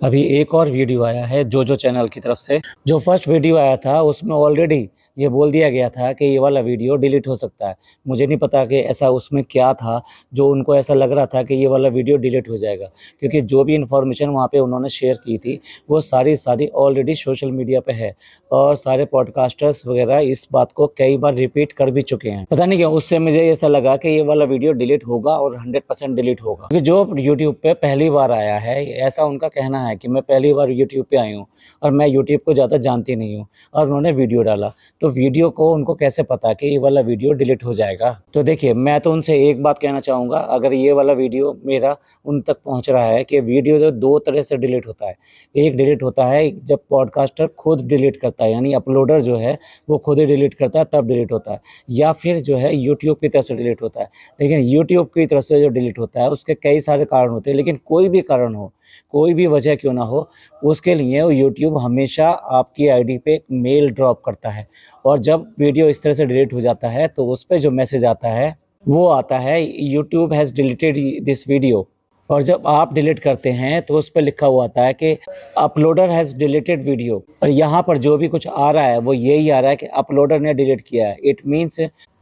अभी एक और वीडियो आया है जो चैनल की तरफ से। जो फर्स्ट वीडियो आया था उसमें ऑलरेडी ये बोल दिया गया था कि ये वाला वीडियो डिलीट हो सकता है। मुझे नहीं पता कि ऐसा उसमें क्या था जो उनको ऐसा लग रहा था कि ये वाला वीडियो डिलीट हो जाएगा, क्योंकि जो भी इन्फॉर्मेशन वहाँ पे उन्होंने शेयर की थी वो सारी ऑलरेडी सोशल मीडिया पे है और सारे पॉडकास्टर्स वगैरह इस बात को कई बार रिपीट कर भी चुके हैं। पता नहीं क्यों उससे मुझे ऐसा लगा कि ये वाला वीडियो डिलीट होगा और 100% डिलीट होगा, क्योंकि जो यूट्यूब पे पहली बार आया है ऐसा उनका कहना है कि मैं पहली बार यूट्यूब पे आई हूँ और मैं यूट्यूब को ज़्यादा जानती नहीं हूँ, और उन्होंने वीडियो डाला तो वीडियो को उनको कैसे पता कि ये वाला वीडियो डिलीट हो जाएगा। तो देखिए, मैं तो उनसे एक बात कहना चाहूँगा, अगर ये वाला वीडियो मेरा उन तक पहुँच रहा है कि वीडियो जो दो तरह से डिलीट होता है। एक डिलीट होता है जब पॉडकास्टर खुद डिलीट करता है, यानी अपलोडर जो है वो खुद ही डिलीट करता है तब डिलीट होता है, या फिर जो है यूट्यूब की तरफ से डिलीट होता है। लेकिन यूट्यूब की तरफ से जो डिलीट होता है उसके कई सारे कारण होते हैं, लेकिन कोई भी कारण हो, कोई भी वजह क्यों ना हो, उसके लिए यूट्यूब हमेशा आपकी आईडी पे एक मेल ड्रॉप करता है, और जब वीडियो इस तरह से डिलीट हो जाता है तो उस पे जो मैसेज आता है वो आता है YouTube has deleted this video. और जब आप डिलीट करते हैं तो उस पे लिखा हुआ आता है कि अपलोडर हैज़ डिलीटेड वीडियो, और यहाँ पर जो भी कुछ आ रहा है वो यही आ रहा है कि अपलोडर ने डिलीट किया है। इट मीन्स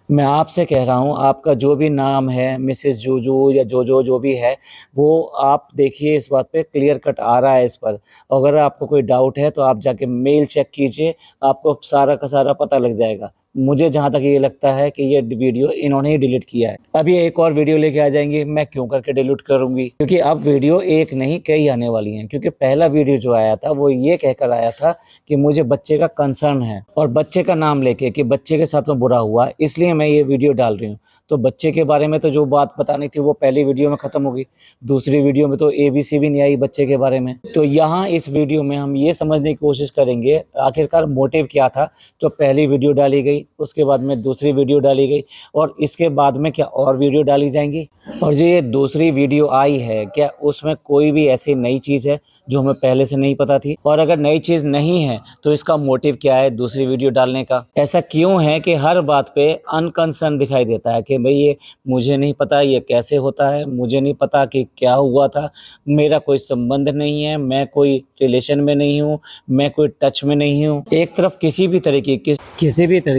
मैं आपसे कह रहा हूँ, आपका जो भी नाम है, मिसेस जूजू या जो भी है, वो आप देखिए इस बात पे क्लियर कट आ रहा है इस पर। अगर आपको कोई डाउट है तो आप जाके मेल चेक कीजिए, आपको सारा का सारा पता लग जाएगा। मुझे जहाँ तक ये लगता है कि ये वीडियो इन्होंने ही डिलीट किया है। अब ये एक और वीडियो लेके आ जाएंगे, मैं क्यों करके डिलीट करूँगी, क्योंकि अब वीडियो एक नहीं कई आने वाली हैं। क्योंकि पहला वीडियो जो आया था वो ये कहकर आया था कि मुझे बच्चे का कंसर्न है, और बच्चे का नाम लेके कि बच्चे के साथ में बुरा हुआ इसलिए मैं ये वीडियो डाल रही हूँ। तो बच्चे के बारे में तो जो बात बतानी थी वो पहली वीडियो में ख़त्म हो गई, दूसरी वीडियो में तो ABC भी नहीं आई बच्चे के बारे में। तो यहाँ इस वीडियो में हम ये समझने की कोशिश करेंगे आखिरकार मोटिव क्या था। तो पहली वीडियो डाली गई, उसके बाद में दूसरी वीडियो डाली गई, और इसके बाद में क्या और वीडियो डाली जाएंगी, और जो ये दूसरी वीडियो आई है क्या उसमें कोई भी ऐसी नई चीज़ है जो हमें पहले से नहीं पता थी, और अगर नई चीज़ नहीं है तो इसका मोटिव क्या है दूसरी वीडियो डालने का। ऐसा क्यों है कि हर बात पे अनकंसर्न दिखाई देता है कि भाई ये मुझे नहीं पता ये कैसे होता है, मुझे नहीं पता कि क्या हुआ था, मेरा कोई संबंध नहीं है, मैं कोई रिलेशन में नहीं हूँ, मैं कोई टच में नहीं हूँ। एक तरफ किसी भी तरीके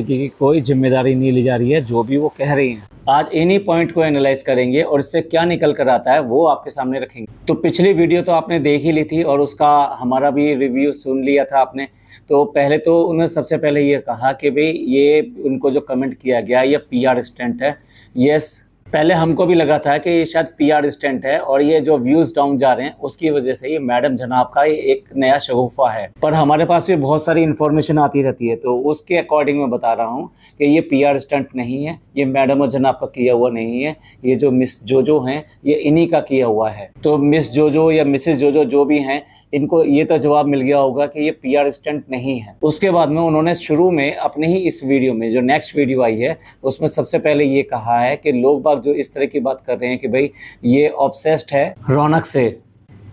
की कोई जिम्मेदारी नहीं ली जा रही है जो भी वो कह रही हैं। आज इन्हीं पॉइंट को एनालाइज करेंगे और इससे क्या निकल कर आता है वो आपके सामने रखेंगे। तो पिछली वीडियो तो आपने देख ही ली थी और उसका हमारा भी रिव्यू सुन लिया था आपने। तो पहले तो उन्होंने सबसे पहले ये कहा कि भाई ये उनको जो कमेंट किया गया ये PR स्टंट है। यस, पहले हमको भी लगा था कि ये शायद PR स्टंट है और ये जो व्यूज़ डाउन जा रहे हैं उसकी वजह से ये मैडम जनाब का ये एक नया शगुफा है। पर हमारे पास भी बहुत सारी इन्फॉर्मेशन आती रहती है तो उसके अकॉर्डिंग मैं बता रहा हूँ कि ये PR स्टंट नहीं है, ये मैडम और जनाब का किया हुआ नहीं है, ये जो मिस जोजो हैं ये इन्हीं का किया हुआ है। तो मिस जोजो या मिसेस जोजो जो भी हैं इनको ये तो जवाब मिल गया होगा कि ये PR स्टंट नहीं है। उसके बाद में उन्होंने शुरू में अपने ही इस वीडियो में जो नेक्स्ट वीडियो आई है उसमें सबसे पहले ये कहा है कि लोग बाग जो इस तरह की बात कर रहे हैं कि भाई ये ऑब्सेस्ड है रौनक से,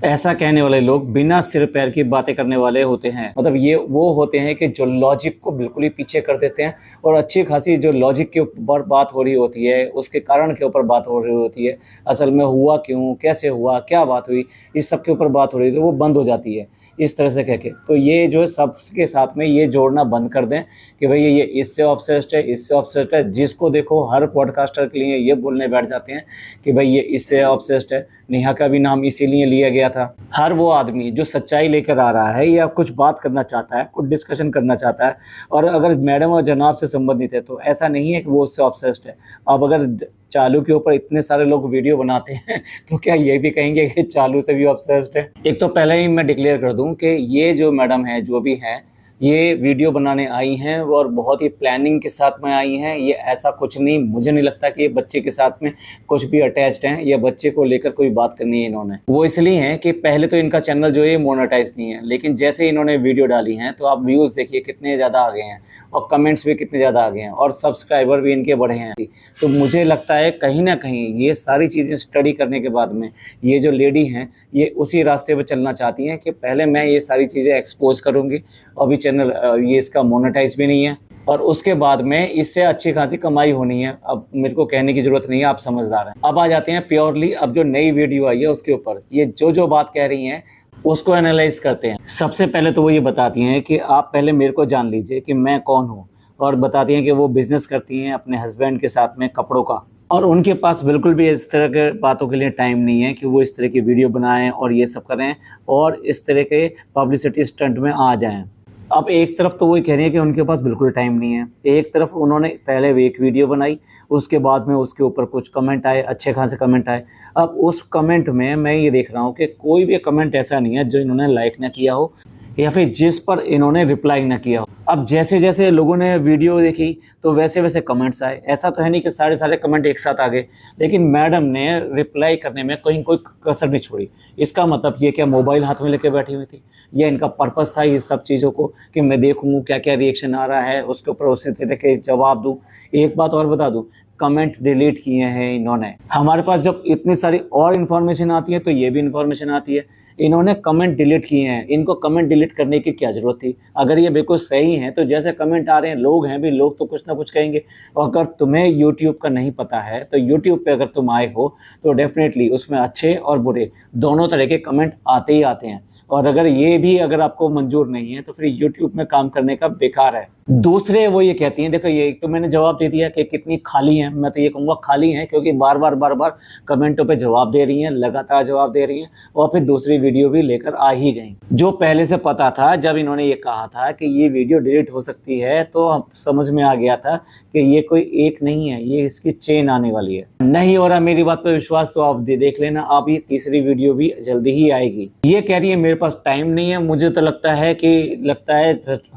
ऐसा कहने वाले लोग बिना सिर पैर की बातें करने वाले होते हैं। मतलब ये वो होते हैं कि जो लॉजिक को बिल्कुल ही पीछे कर देते हैं और अच्छी खासी जो लॉजिक के ऊपर बात हो रही होती है, उसके कारण के ऊपर बात हो रही होती है, असल में हुआ क्यों, कैसे हुआ, क्या बात हुई, इस सब के ऊपर बात हो रही है तो वो बंद हो जाती है इस तरह से कह के। तो ये जो है सबके साथ में ये जोड़ना बंद कर दें कि भाई ये इससे ऑब्सेस्ड है, इससे ऑब्सेस्ड है। जिसको देखो हर पॉडकास्टर के लिए ये बोलने बैठ जाते हैं कि भाई ये इससे ऑब्सेस्ड है। नेहा का भी नाम इसीलिए लिया गया था। हर वो आदमी जो सच्चाई लेकर आ रहा है या कुछ बात करना चाहता है, कुछ डिस्कशन करना चाहता है, और अगर मैडम और जनाब से संबंधित है तो ऐसा नहीं है कि वो उससे ऑब्सेस्ड है। अब अगर चालू के ऊपर इतने सारे लोग वीडियो बनाते हैं तो क्या ये भी कहेंगे कि चालू से भी ऑब्सेस्ड है? एक तो पहले ही मैं डिक्लेयर कर दूं कि ये जो मैडम है जो भी हैं ये वीडियो बनाने आई हैं और बहुत ही प्लानिंग के साथ में आई हैं। ये ऐसा कुछ नहीं, मुझे नहीं लगता कि ये बच्चे के साथ में कुछ भी अटैच्ड हैं या बच्चे को लेकर कोई बात करनी है इन्होंने। वो इसलिए हैं कि पहले तो इनका चैनल जो है मोनेटाइज नहीं है, लेकिन जैसे इन्होंने वीडियो डाली हैं तो आप व्यूज़ देखिए कितने ज़्यादा आ गए हैं और कमेंट्स भी कितने ज़्यादा आ गए हैं और सब्सक्राइबर भी इनके बढ़े हैं। तो मुझे लगता है कहीं ना कहीं ये सारी चीज़ें स्टडी करने के बाद में ये जो लेडी हैं ये उसी रास्ते पर चलना चाहती हैं कि पहले मैं ये सारी चीज़ें एक्सपोज करूँगी, अभी चैनल ये इसका मोनेटाइज भी नहीं है, और उसके बाद में इससे अच्छी खासी कमाई होनी है। अब मेरे को कहने की ज़रूरत नहीं है, आप समझदार हैं। अब आ जाते हैं प्योरली अब जो नई वीडियो आई है उसके ऊपर। ये जो बात कह रही हैं उसको एनालाइज करते हैं। सबसे पहले तो वो ये बताती हैं कि आप पहले मेरे को जान लीजिए कि मैं कौन हूँ, और बताती हैं कि वो बिज़नेस करती हैं अपने हस्बैंड के साथ में कपड़ों का, और उनके पास बिल्कुल भी इस तरह के बातों के लिए टाइम नहीं है कि वो इस तरह की वीडियो बनाएँ और ये सब करें और इस तरह के पब्लिसिटी स्टंट में आ जाएँ। अब एक तरफ तो वो ये कह रही है कि उनके पास बिल्कुल टाइम नहीं है, एक तरफ उन्होंने पहले भी एक वीडियो बनाई, उसके बाद में उसके ऊपर कुछ कमेंट आए, अच्छे खासे कमेंट आए। अब उस कमेंट में मैं ये देख रहा हूँ कि कोई भी कमेंट ऐसा नहीं है जो इन्होंने लाइक ना किया हो या फिर जिस पर इन्होंने रिप्लाई ना किया हो। अब जैसे-जैसे लोगों ने वीडियो देखी तो वैसे-वैसे कमेंट्स आए। ऐसा तो है नहीं कि सारे कमेंट एक साथ आ गए, लेकिन मैडम ने रिप्लाई करने में कहीं कोई कसर नहीं छोड़ी। इसका मतलब ये क्या मोबाइल हाथ में लेके बैठी हुई थी? या इनका पर्पस था ये सब चीज़ों को कि मैं देखूँ क्या-क्या रिएक्शन आ रहा है, उसके ऊपर उसी तरह के जवाब दूँ। एक बात और बता दूँ, कमेंट डिलीट किए हैं इन्होंने। हमारे पास जब इतनी सारी और इन्फॉर्मेशन आती है तो ये भी इन्फॉर्मेशन आती है। इन्होंने कमेंट डिलीट किए हैं, इनको कमेंट डिलीट करने की क्या ज़रूरत थी? अगर ये बिल्कुल सही हैं तो जैसे कमेंट आ रहे हैं, लोग हैं भी, लोग तो कुछ ना कुछ कहेंगे। और अगर तुम्हें यूट्यूब का नहीं पता है तो यूट्यूब पे अगर तुम आए हो तो डेफ़िनेटली उसमें अच्छे और बुरे दोनों तरह के कमेंट आते ही आते हैं। और अगर ये भी अगर आपको मंज़ूर नहीं है तो फिर यूट्यूब में काम करने का बेकार है। दूसरे वो ये कहती हैं, देखो ये एक तो मैंने जवाब दे दिया कि कितनी खाली हैं, मैं तो ये कहूँगा खाली हैं, क्योंकि बार-बार कमेंटों पे जवाब दे रही हैं, लगातार जवाब दे रही हैं और फिर दूसरी वीडियो भी लेकर आ ही गईं। जो पहले से पता था, जब इन्होंने ये कहा था कि ये वीडियो डिलीट हो सकती है तो अब समझ में आ गया था कि ये कोई एक नहीं है, ये इसकी चेन आने वाली है। नहीं हो रहा मेरी बात पे विश्वास तो आप देख लेना, अब ये तीसरी वीडियो भी जल्दी ही आएगी। ये कह रही है मेरे पास टाइम नहीं है, मुझे तो लगता है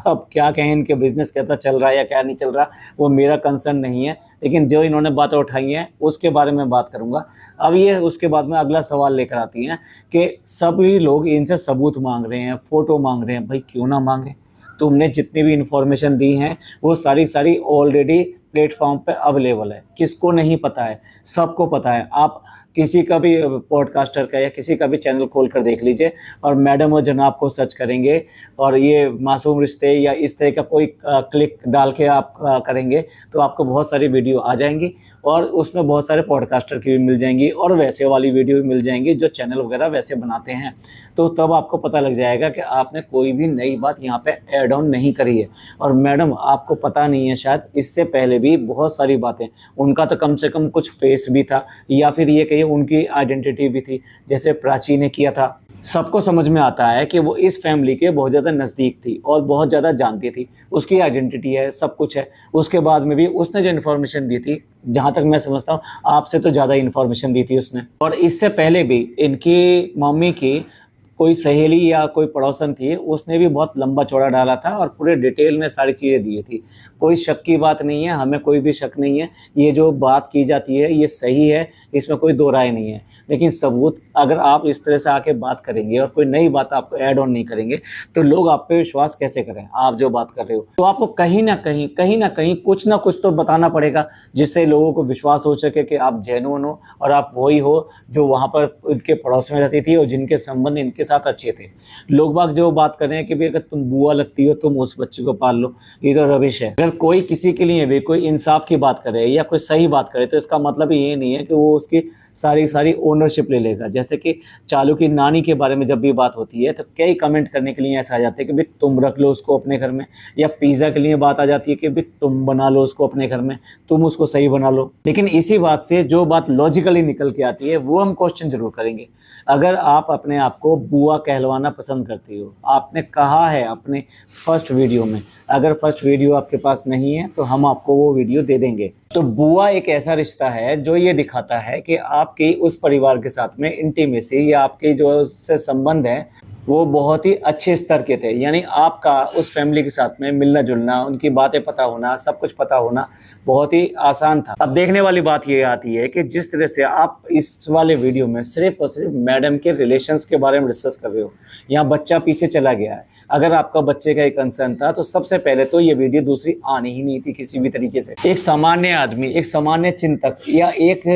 अब क्या कहें, इनके बिज़नेस कैसा चल रहा है या क्या नहीं चल रहा, वो मेरा कंसर्न नहीं है। लेकिन जो इन्होंने बातें उठाई हैं उसके बारे में बात करूँगा। अब ये उसके बाद में अगला सवाल लेकर आती हैं कि सभी लोग इनसे सबूत माँग रहे हैं, फ़ोटो माँग रहे हैं। भाई क्यों ना माँगे? तुमने जितनी भी इन्फॉर्मेशन दी हैं वो सारी ऑलरेडी प्लेटफ़ॉर्म पे अवेलेबल है। किसको नहीं पता है? सबको पता है। आप किसी का भी पॉडकास्टर का या किसी का भी चैनल खोल कर देख लीजिए और मैडम और जनाब को सर्च करेंगे और ये मासूम रिश्ते या इस तरह का कोई क्लिक डाल के आप करेंगे तो आपको बहुत सारी वीडियो आ जाएँगी और उसमें बहुत सारे पॉडकास्टर की भी मिल जाएँगी और वैसे वाली वीडियो भी मिल जाएँगी जो चैनल वगैरह वैसे बनाते हैं। तो तब आपको पता लग जाएगा कि आपने कोई भी नई बात यहाँ पे ऐड ऑन नहीं करी है। और मैडम आपको पता नहीं है शायद, इससे पहले भी बहुत सारी बातें, उनका तो कम से कम कुछ फेस भी था या फिर ये कहिए उनकी आइडेंटिटी भी थी, जैसे प्राची ने किया था। सबको समझ में आता है कि वो इस फैमिली के बहुत ज़्यादा नज़दीक थी और बहुत ज़्यादा जानती थी, उसकी आइडेंटिटी है, सब कुछ है। उसके बाद में भी उसने जो इन्फॉर्मेशन दी थी, जहाँ तक मैं समझता हूँ आपसे तो ज़्यादा इन्फॉर्मेशन दी थी उसने। और इससे पहले भी इनकी मम्मी की कोई सहेली या कोई पड़ोसन थी, उसने भी बहुत लंबा चौड़ा डाला था और पूरे डिटेल में सारी चीज़ें दी थी। कोई शक की बात नहीं है, हमें कोई भी शक नहीं है, ये जो बात की जाती है ये सही है, इसमें कोई दो राय नहीं है। लेकिन सबूत अगर आप इस तरह से आके बात करेंगे और कोई नई बात आपको ऐड ऑन नहीं करेंगे तो लोग आप पे विश्वास कैसे करें, आप जो बात कर रहे हो। तो आपको कहीं न कहीं कुछ ना कुछ तो बताना पड़ेगा, जिससे लोगों को विश्वास हो सके कि आप जेन्युइन हो और आप वही हो जो वहाँ पर उनके पड़ोस में रहती थी और जिनके संबंध इनके साथ अच्छे थे। लोग बाग जो बात कर रहे हैं कि भाई अगर तुम बुआ लगती हो तुम उस बच्चे को पाल लो, ये तो रबिश है। अगर कोई किसी के लिए भी कोई इंसाफ की बात करे या कोई सही बात करे तो इसका मतलब ये नहीं है कि वो उसकी सारी ओनरशिप ले लेगा। जैसे कि चालू की नानी के बारे में जब भी बात होती है तो कई कमेंट करने के लिए ऐसा आ जाता है कि भाई तुम रख लो उसको अपने घर में, या पिज़्ज़ा के लिए बात आ जाती है कि भाई तुम बना लो उसको अपने घर में, तुम उसको सही बना लो। लेकिन इसी बात से जो बात लॉजिकली निकल के आती है वो हम क्वेश्चन जरूर करेंगे। अगर आप अपने आप को बुआ कहलवाना पसंद करती हो, आपने कहा है अपने फर्स्ट वीडियो में, अगर फर्स्ट वीडियो आपके पास नहीं है तो हम आपको वो वीडियो दे देंगे। तो बुआ एक ऐसा रिश्ता है जो ये दिखाता है कि आपकी उस परिवार के साथ में इंटीमेसी या आपके जो उससे संबंध है वो बहुत ही अच्छे स्तर के थे। यानी आपका उस फैमिली के साथ में मिलना जुलना, उनकी बातें पता होना, सब कुछ पता होना बहुत ही आसान था। अब देखने वाली बात ये आती है कि जिस तरह से आप इस वाले वीडियो में सिर्फ और सिर्फ मैडम के रिलेशंस के बारे में डिस्कस कर रहे हो, यहाँ बच्चा पीछे चला गया है। अगर आपका बच्चे का एक कंसर्न था तो सबसे पहले तो ये वीडियो दूसरी आनी ही नहीं थी किसी भी तरीके से। एक सामान्य आदमी, एक सामान्य चिंतक या एक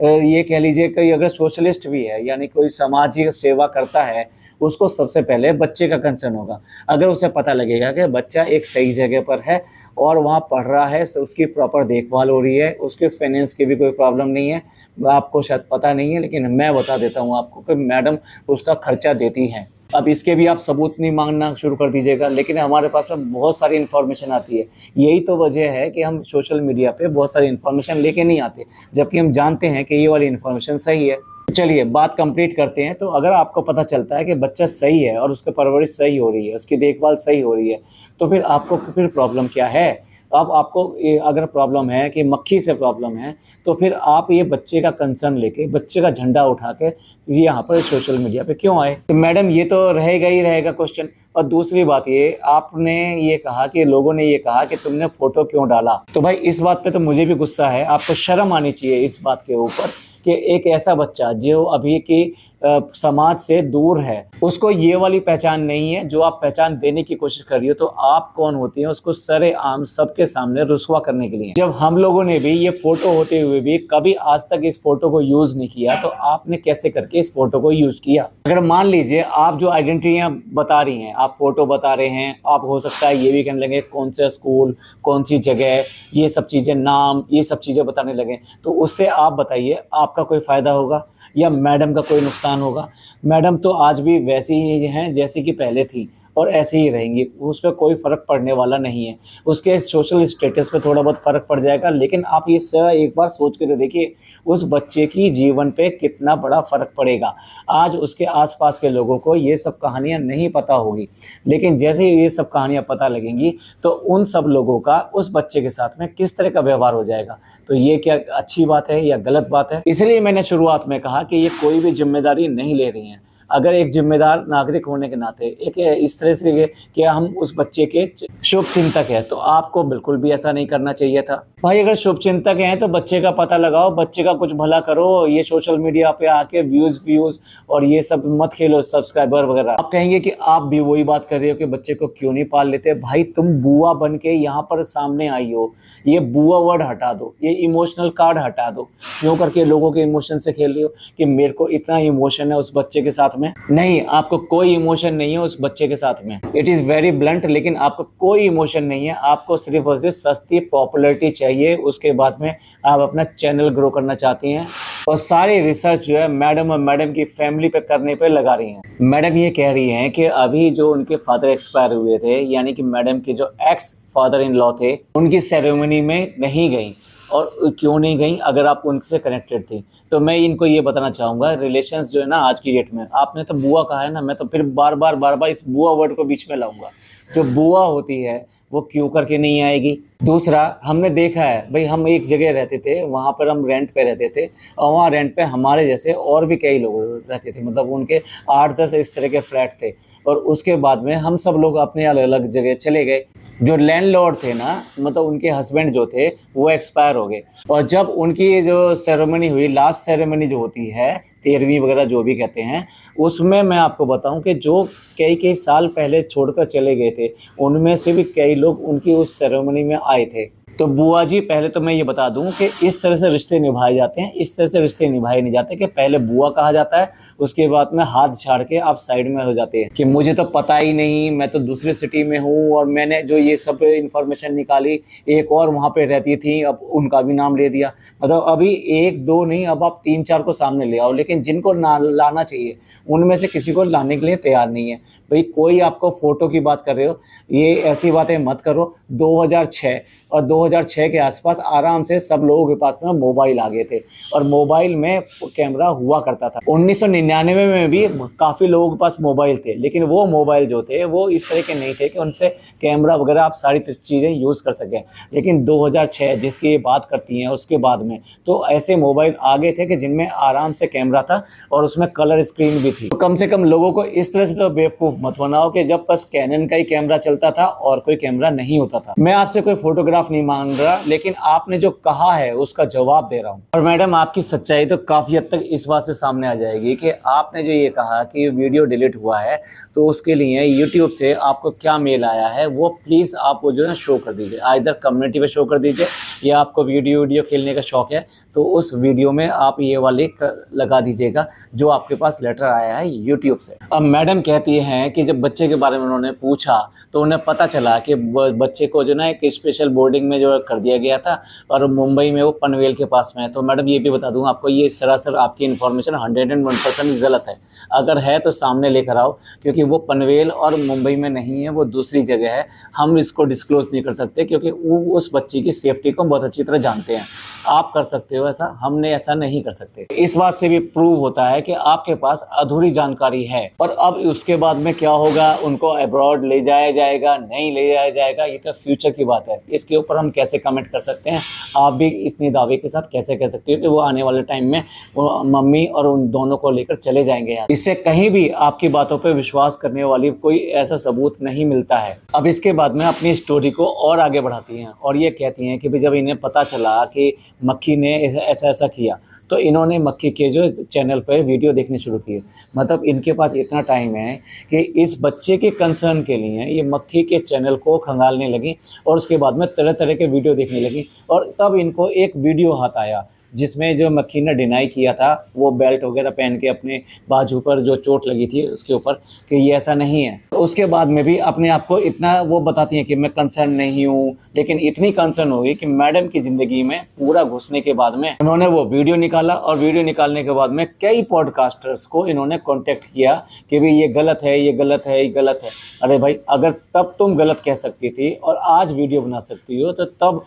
ये कह लीजिए कि अगर सोशलिस्ट भी है, यानी कोई सामाजिक सेवा करता है, उसको सबसे पहले बच्चे का कंसर्न होगा। अगर उसे पता लगेगा कि बच्चा एक सही जगह पर है और वहाँ पढ़ रहा है, उसकी प्रॉपर देखभाल हो रही है, उसके फाइनेंस की भी कोई प्रॉब्लम नहीं है, आपको शायद पता नहीं है लेकिन मैं बता देता हूँ आपको कि मैडम उसका खर्चा देती हैं। अब इसके भी आप सबूत नहीं मांगना शुरू कर दीजिएगा, लेकिन हमारे पास में बहुत सारी इन्फॉर्मेशन आती है। यही तो वजह है कि हम सोशल मीडिया पे बहुत सारी इन्फॉर्मेशन लेके नहीं आते, जबकि हम जानते हैं कि ये वाली इन्फॉर्मेशन सही है। चलिए बात कंप्लीट करते हैं। तो अगर आपको पता चलता है कि बच्चा सही है और उसकी परवरिश सही हो रही है, उसकी देखभाल सही हो रही है, तो फिर आपको फिर प्रॉब्लम क्या है? अब आपको अगर प्रॉब्लम है कि मक्खी से प्रॉब्लम है, तो फिर आप ये बच्चे का कंसर्न लेके, बच्चे का झंडा उठा के यहाँ पर सोशल मीडिया पे क्यों आए? तो मैडम ये तो रहेगा ही रहेगा क्वेश्चन। और दूसरी बात ये, आपने ये कहा कि लोगों ने ये कहा कि तुमने फोटो क्यों डाला। तो भाई इस बात पे तो मुझे भी गुस्सा है। आपको शर्म आनी चाहिए इस बात के ऊपर कि एक ऐसा बच्चा जो अभी की समाज से दूर है, उसको ये वाली पहचान नहीं है जो आप पहचान देने की कोशिश कर रही हो। तो आप कौन होती हैं उसको सरेआम सबके सामने रुस्वा करने के लिए? जब हम लोगों ने भी ये फोटो होते हुए भी कभी आज तक इस फोटो को यूज नहीं किया, तो आपने कैसे करके इस फोटो को यूज किया? अगर मान लीजिए आप जो आइडेंटिटियां बता रही हैं, आप फोटो बता रहे हैं, आप हो सकता है ये भी कहने लगे कौन सा स्कूल, कौन सी जगह, ये सब चीजें, नाम, ये सब चीजें बताने लगे, तो उससे आप बताइए आपका कोई फायदा होगा या मैडम का कोई नुकसान होगा? मैडम तो आज भी वैसी ही हैं जैसी कि पहले थी और ऐसे ही रहेंगी, उस पर कोई फ़र्क पड़ने वाला नहीं है। उसके सोशल स्टेटस पे थोड़ा बहुत फ़र्क पड़ जाएगा, लेकिन आप ये एक बार सोच के तो देखिए उस बच्चे की जीवन पे कितना बड़ा फ़र्क पड़ेगा। आज उसके आसपास के लोगों को ये सब कहानियाँ नहीं पता होगी, लेकिन जैसे ही ये सब कहानियाँ पता लगेंगी तो उन सब लोगों का उस बच्चे के साथ में किस तरह का व्यवहार हो जाएगा। तो ये क्या अच्छी बात है या गलत बात है? इसलिए मैंने शुरुआत में कहा कि ये कोई भी जिम्मेदारी नहीं ले रही हैं। अगर एक जिम्मेदार नागरिक होने के नाते एक इस तरह से कि हम उस बच्चे के शुभ चिंतक हैं, तो आपको बिल्कुल भी ऐसा नहीं करना चाहिए था। भाई अगर शुभ चिंतक हैं तो बच्चे का पता लगाओ, बच्चे का कुछ भला करो। ये सोशल मीडिया पे आके व्यूज और ये सब मत खेलो, सब्सक्राइबर वगैरह। आप कहेंगे कि आप भी वही बात कर रहे हो कि बच्चे को क्यों नहीं पाल लेते। भाई तुम बुआ बन के यहाँ पर सामने आई हो, ये बुआ वर्ड हटा दो, ये इमोशनल कार्ड हटा दो। क्यों करके लोगों के इमोशन से खेल रही हो कि मेरे को इतना इमोशन है उस बच्चे के साथ में? नहीं, आपको कोई इमोशन नहीं है उस बच्चे के साथ में। इट इज वेरी ब्लंट, लेकिन आपको कोई इमोशन नहीं है। आपको सिर्फ और सिर्फ सस्ती पॉपुलैरिटी चाहिए। उसके बाद में आप अपना चैनल ग्रो करना चाहती हैं और सारी रिसर्च जो है मैडम और मैडम की फैमिली पे करने पे लगा रही हैं। मैडम ये कह रही हैं कि अभी जो उनके फादर एक्सपायर हुए थे, यानी कि मैडम के जो एक्स फादर इन लॉ थे, उनकी सेरेमनी में नहीं गई। और क्यों नहीं गई? अगर आप उनसे कनेक्टेड थी तो मैं इनको ये बताना चाहूँगा, रिलेशंस जो है ना आज की डेट में, आपने तो बुआ कहा है ना, मैं तो फिर बार बार इस बुआ वर्ड को बीच में लाऊंगा। जो बुआ होती है वो क्यों करके नहीं आएगी? दूसरा, हमने देखा है भाई, हम एक जगह रहते थे, वहाँ पर हम रेंट पे रहते थे और वहाँ रेंट पे हमारे जैसे और भी कई लोग रहते थे। मतलब उनके 8-10 इस तरह के फ्लैट थे और उसके बाद में हम सब लोग अपने अलग अलग जगह चले गए। जो लैंडलॉर्ड थे ना, मतलब उनके हस्बैंड जो थे वो एक्सपायर हो गए। और जब उनकी जो सेरेमनी हुई, लास्ट सेरेमनी जो होती है, 13वीं वगैरह जो भी कहते हैं, उसमें मैं आपको बताऊं कि जो कई साल पहले छोड़कर चले गए थे, उनमें से भी कई लोग उनकी उस सेरेमनी में आए थे। तो बुआ जी, पहले तो मैं ये बता दूं कि इस तरह से रिश्ते निभाए जाते हैं, इस तरह से रिश्ते निभाए नहीं जाते कि पहले बुआ कहा जाता है, उसके बाद में हाथ झाड़ के आप साइड में हो जाते हैं कि मुझे तो पता ही नहीं, मैं तो दूसरे सिटी में हूँ और मैंने जो ये सब इन्फॉर्मेशन निकाली, एक और वहाँ पे रहती थी, अब उनका भी नाम ले दिया। मतलब अभी 1-2 नहीं, अब आप 3-4 को सामने ले आओ, लेकिन जिनको लाना चाहिए उनमें से किसी को लाने के लिए तैयार नहीं है। भाई कोई आपको फोटो की बात कर रहे हो, ये ऐसी बातें मत करो। 2006 और 2006 के आसपास आराम से सब लोगों के पास में मोबाइल आ गए थे और मोबाइल में कैमरा हुआ करता था। 1999 में भी काफ़ी लोगों के पास मोबाइल थे, लेकिन वो मोबाइल जो थे वो इस तरह के नहीं थे कि उनसे कैमरा वगैरह आप सारी चीज़ें यूज़ कर सकें। लेकिन 2006 जिसकी ये बात करती हैं, उसके बाद में तो ऐसे मोबाइल आ गए थे कि जिनमें आराम से कैमरा था और उसमें कलर स्क्रीन भी थी। तो कम से कम लोगों को इस तरह से तो बेवकूफ़ मत बनाओ कि जब बस कैनन का ही कैमरा चलता था और कोई कैमरा नहीं होता था। मैं आपसे कोई फोटोग्राफ नहीं मांग रहा, लेकिन आपने जो कहा है उसका जवाब दे रहा हूँ। और मैडम आपकी सच्चाई तो काफ़ी हद तक इस बात से सामने आ जाएगी कि आपने जो ये कहा कि वीडियो डिलीट हुआ है, तो उसके लिए यूट्यूब से आपको क्या मेल आया है वो प्लीज़ आप वो जो है शो कर दीजिए। इधर कम्युनिटी पे शो कर दीजिए, या आपको वीडियो खेलने का शौक है तो उस वीडियो में आप ये वाले लगा दीजिएगा जो आपके पास लेटर आया है यूट्यूब से। अब मैडम कहती हैं कि जब बच्चे के बारे में उन्होंने पूछा तो उन्हें पता चला कि बच्चे को जो ना एक स्पेशल बोर्डिंग में जो जो कर दिया गया था और मुंबई में वो पनवेल के पास में है। तो मैडम ये भी बता दूं आपको, ये सरासर आपकी इन्फॉर्मेशन 101% गलत है। अगर है तो सामने लेकर आओ, क्योंकि वो पनवेल और मुंबई में नहीं है, वो दूसरी जगह है। हम इसको डिस्क्लोज नहीं कर सकते क्योंकि वो उस बच्ची की सेफ्टी को बहुत अच्छी तरह जानते हैं। आप कर सकते हो ऐसा, हमने ऐसा नहीं कर सकते। इस बात से भी प्रूव होता है कि आपके पास अधूरी जानकारी है। पर अब उसके बाद में क्या होगा, उनको अब्रॉड ले जाया जाएगा, नहीं ले जाया जाएगा, ये तो फ्यूचर की बात है। इसके ऊपर हम कैसे कमेंट कर सकते हैं? आप भी इतनी दावे के साथ कैसे कह सकते हो कि वो आने वाले टाइम में वो मम्मी और उन दोनों को लेकर चले जाएंगे यार? इससे कहीं भी आपकी बातों पर विश्वास करने वाली कोई ऐसा सबूत नहीं मिलता है। अब इसके बाद में अपनी स्टोरी को और आगे बढ़ाती हैं और ये कहती हैं कि जब इन्हें पता चला कि मक्खी ने ऐसा ऐसा किया, तो इन्होंने मक्खी के जो चैनल पर वीडियो देखने शुरू किए। मतलब इनके पास इतना टाइम है कि इस बच्चे के कंसर्न के लिए ये मक्खी के चैनल को खंगालने लगी और उसके बाद में तरह तरह के वीडियो देखने लगी। और तब इनको एक वीडियो हाथ आया जिसमें जो मक्खी ने डिनाई किया था, वो बेल्ट वगैरह पहन के अपने बाजू पर जो चोट लगी थी उसके ऊपर, कि ये ऐसा नहीं है। तो उसके बाद में भी अपने आप को इतना वो बताती हैं कि मैं कंसर्न नहीं हूँ, लेकिन इतनी कंसर्न हो गई कि मैडम की ज़िंदगी में पूरा घुसने के बाद में उन्होंने वो वीडियो निकाला और वीडियो निकालने के बाद में कई पॉडकास्टर्स को इन्होंने कॉन्टेक्ट किया कि भाई ये गलत है, ये गलत है, ये गलत है। अरे भाई, अगर तब तुम गलत कह सकती थी और आज वीडियो बना सकती हो, तो तब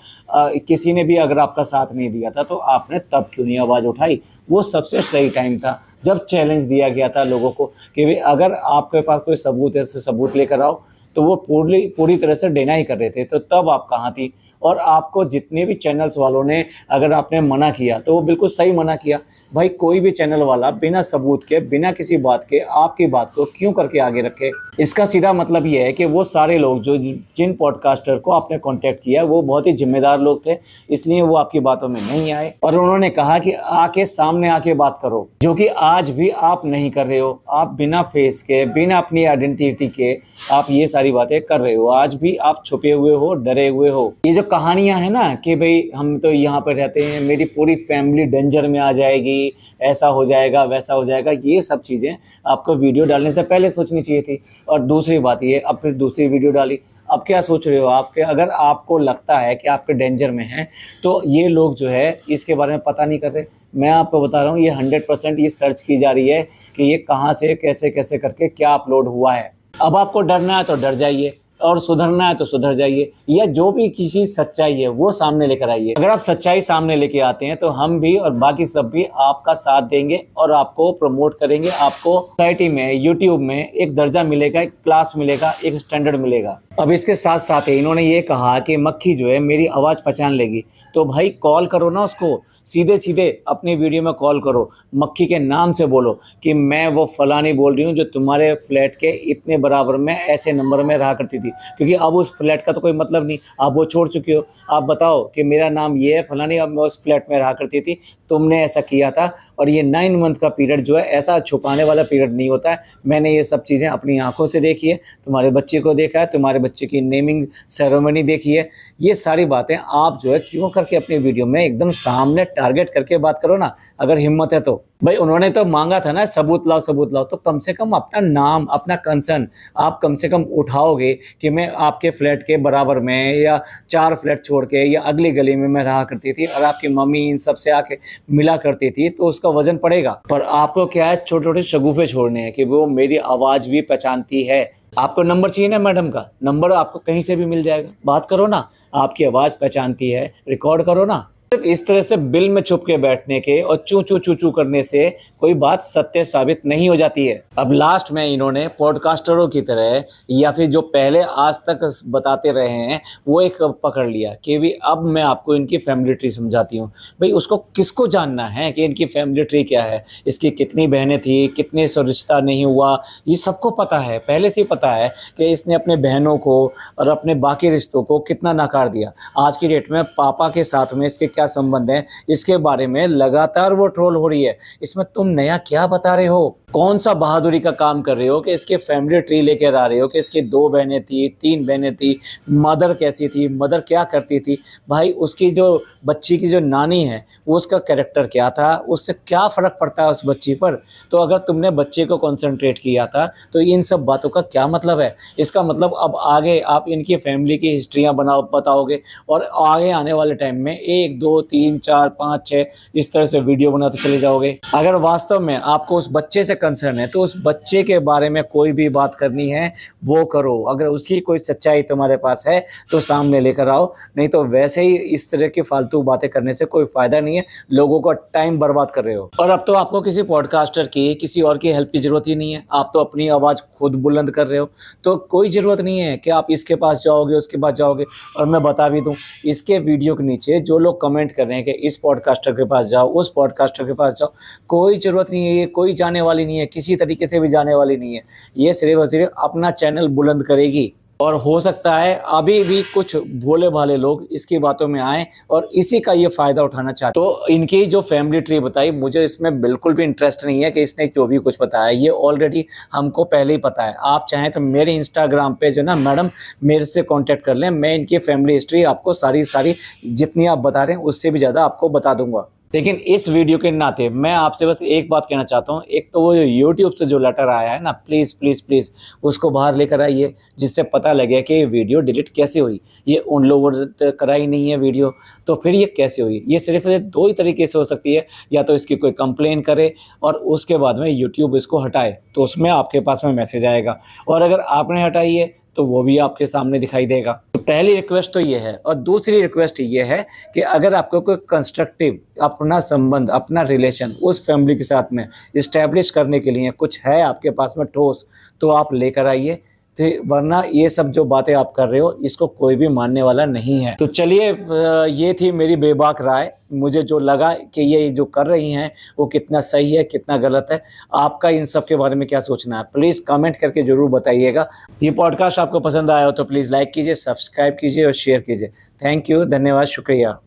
किसी ने भी अगर आपका साथ नहीं दिया था तो आपने तब क्यों नहीं आवाज़ उठाई? वो सबसे सही टाइम था जब चैलेंज दिया गया था लोगों को कि भाई अगर आपके पास कोई सबूत है तो सबूत लेकर आओ। तो वो पूरी तरह से डिनाई कर रहे थे, तो तब आप कहाँ थी? और आपको जितने भी चैनल्स वालों ने, अगर आपने मना किया तो वो बिल्कुल सही मना किया। भाई कोई भी चैनल वाला बिना सबूत के, बिना किसी बात के आपकी बात को क्यों करके आगे रखे? इसका सीधा मतलब ये है कि वो सारे लोग जो जिन पॉडकास्टर को आपने कांटेक्ट किया वो बहुत ही जिम्मेदार लोग थे, इसलिए वो आपकी बातों में नहीं आए और उन्होंने कहा कि आके सामने आके बात करो, जो कि आज भी आप नहीं कर रहे हो। आप बिना फेस के, बिना अपनी आइडेंटिटी के आप ये सारी बातें कर रहे हो। आज भी आप छुपे हुए हो, डरे हुए हो। ये जो कहानियां है ना कि भाई हम तो यहाँ पर रहते हैं, मेरी पूरी फैमिली डेंजर में आ जाएगी, ऐसा हो जाएगा, वैसा हो जाएगा, ये सब चीज़ें आपको वीडियो डालने से पहले सोचनी चाहिए थी। और दूसरी बात ये, अब फिर दूसरी वीडियो डाली, अब क्या सोच रहे हो आपके? अगर आपको लगता है कि आपके डेंजर में हैं तो ये लोग जो है इसके बारे में पता नहीं कर रहे। मैं आपको बता रहा हूँ, ये 100% ये सर्च की जा रही है कि ये कहाँ से कैसे कैसे करके क्या अपलोड हुआ है। अब आपको डरना है तो डर जाइए और सुधरना है तो सुधर जाइए, या जो भी किसी सच्चाई है वो सामने लेकर आइए। अगर आप सच्चाई सामने लेके आते हैं तो हम भी और बाकी सब भी आपका साथ देंगे और आपको प्रमोट करेंगे। आपको सोसाइटी में, यूट्यूब में एक दर्जा मिलेगा, एक क्लास मिलेगा, एक स्टैंडर्ड मिलेगा। अब इसके साथ साथ ही इन्होंने ये कहा कि मक्खी जो है मेरी आवाज़ पहचान लेगी, तो भाई कॉल करो ना उसको, सीधे सीधे अपनी वीडियो में कॉल करो, मक्खी के नाम से बोलो कि मैं वो फलानी बोल रही हूँ जो तुम्हारे फ्लैट के इतने बराबर में ऐसे नंबर में रहा करती थी। क्योंकि अब उस फ्लैट का तो कोई मतलब नहीं, आप वो छोड़ चुके हो। आप बताओ कि मेरा नाम ये है फलानी, अब मैं उस फ्लैट में रहा करती थी, तुमने ऐसा किया था। और ये 9 मंथ का पीरियड जो है ऐसा छुपाने वाला पीरियड नहीं होता है। मैंने ये सब चीज़ें अपनी आंखों से देखी है, तुम्हारे बच्चे को देखा है, तुम्हारे बच्चे की नेमिंग सेरेमनी देखी है। ये सारी बातें आप जो है क्यों करके अपनी वीडियो में एकदम सामने टारगेट करके बात करो ना, अगर हिम्मत है तो। भाई उन्होंने तो मांगा था ना सबूत लाओ सबूत लाओ, तो कम से कम अपना नाम, अपना कंसर्न आप कम से कम उठाओगे कि मैं आपके फ्लैट के बराबर में या 4 फ्लैट छोड़ के या अगली गली में मैं रहा करती थी और आपकी मम्मी इन सब से आके मिला करती थी, तो उसका वजन पड़ेगा। पर आपको क्या है, छोटे छोटे शगुफे छोड़ने हैं कि वो मेरी आवाज़ भी पहचानती है। आपको नंबर चाहिए ना मैडम का, नंबर आपको कहीं से भी मिल जाएगा, बात करो ना, आपकी आवाज़ पहचानती है, रिकॉर्ड करो ना। सिर्फ इस तरह से बिल में छुप के बैठने के और चू चू चू चू करने से कोई बात सत्य साबित नहीं हो जाती है। अब लास्ट में इन्होंने पॉडकास्टरों की तरह या फिर जो पहले आज तक बताते रहे हैं वो एक पकड़ लिया कि भी अब मैं आपको इनकी फैमिली ट्री समझाती हूँ। भाई उसको किसको जानना है कि इनकी फैमिली ट्री क्या है, इसकी कितनी बहनें थी, कितने से रिश्ता नहीं हुआ, ये सबको पता है, पहले से ही पता है कि इसने अपने बहनों को और अपने बाकी रिश्तों को कितना नकार दिया। आज की डेट में पापा के साथ में इसके क्या संबंध है, इसके बारे में लगातार वो ट्रोल हो रही है। इसमें तुम नया क्या बता रहे हो? कौन सा बहादुरी का काम कर रहे हो कि इसके फैमिली ट्री लेकर आ रहे हो कि इसकी 2 बहनें थी, 3 बहनें थी, मदर कैसी थी, मदर क्या करती थी? भाई उसकी जो बच्ची की जो नानी है, वो उसका कैरेक्टर क्या था, उससे क्या फ़र्क पड़ता है उस बच्ची पर? तो अगर तुमने बच्चे को कॉन्सन्ट्रेट किया था, तो इन सब बातों का क्या मतलब है? इसका मतलब अब आगे आप इनकी फैमिली की हिस्ट्रियाँ बताओगे और आगे आने वाले टाइम में 1, 2, 3, 4, 5, 6 इस तरह से वीडियो बनाते चले जाओगे। अगर वास्तव में आपको उस बच्चे से कंसर्न है, तो उस बच्चे के बारे में कोई भी बात करनी है, वो करो। अगर उसकी कोई सच्चाई तुम्हारे पास है, तो सामने लेकर आओ, नहीं तो वैसे ही इस तरह की फालतू बातें करने से कोई फ़ायदा नहीं है, लोगों का टाइम बर्बाद कर रहे हो। और अब तो आपको किसी पॉडकास्टर की, किसी और की हेल्प की ज़रूरत ही नहीं है, आप तो अपनी आवाज़ खुद बुलंद कर रहे हो, तो कोई ज़रूरत नहीं है कि आप इसके पास जाओगे, उसके पास जाओगे। और मैं बता भी दूँ, इसके वीडियो के नीचे जो लोग कमेंट कर रहे हैं कि इस पॉडकास्टर के पास जाओ, उस पॉडकास्टर के पास जाओ, कोई ज़रूरत नहीं है, ये कोई जाने वाली नहीं है, किसी तरीके से भी जाने वाली नहीं है। ये सिर्फ़ और सिर्फ़ अपना चैनल बुलंद करेगी। और हो सकता है अभी भी कुछ भोले-भाले लोग इसकी बातों में आएँ और इसी का ये फ़ायदा उठाना चाहते हैं। तो इनकी जो फैमिली ट्री बताई, मुझे इसमें बिल्कुल भी इंटरेस्ट नहीं है कि इसने जो भी कुछ बताया, ये ऑलरेडी हमको पहले ही पता है। आप चाहें तो मेरे इंस्टाग्राम पे जो है ना मैडम, मेरे से कॉन्टैक्ट कर लें, मैं इनकी फैमिली हिस्ट्री आपको सारी जितनी आप बता रहे हैं उससे भी ज़्यादा आपको बता दूँगा। लेकिन इस वीडियो के नाते मैं आपसे बस एक बात कहना चाहता हूँ, एक तो वो जो यूट्यूब से जो लेटर आया है ना, प्लीज़ प्लीज़ प्लीज़ उसको बाहर लेकर आइए, जिससे पता लगे कि ये वीडियो डिलीट कैसे हुई। ये उन लोगों ने कराई नहीं है वीडियो, तो फिर ये कैसे हुई? ये सिर्फ़ 2 ही तरीके से हो सकती है, या तो इसकी कोई कंप्लेन करे और उसके बाद में यूट्यूब इसको हटाए, तो उसमें आपके पास में मैसेज आएगा, और अगर आपने हटाई है तो वो भी आपके सामने दिखाई देगा। तो पहली रिक्वेस्ट तो ये है, और दूसरी रिक्वेस्ट ये है कि अगर आपको कोई कंस्ट्रक्टिव अपना संबंध, अपना रिलेशन उस फैमिली के साथ में इस्टेब्लिश करने के लिए कुछ है आपके पास में ठोस, तो आप लेकर आइए। तो वरना ये सब जो बातें आप कर रहे हो, इसको कोई भी मानने वाला नहीं है। तो चलिए, ये थी मेरी बेबाक राय। मुझे जो लगा कि ये जो कर रही हैं वो कितना सही है, कितना गलत है। आपका इन सब के बारे में क्या सोचना है, प्लीज़ कमेंट करके ज़रूर बताइएगा। ये पॉडकास्ट आपको पसंद आया हो तो प्लीज़ लाइक कीजिए, सब्सक्राइब कीजिए और शेयर कीजिए। थैंक यू, धन्यवाद, शुक्रिया।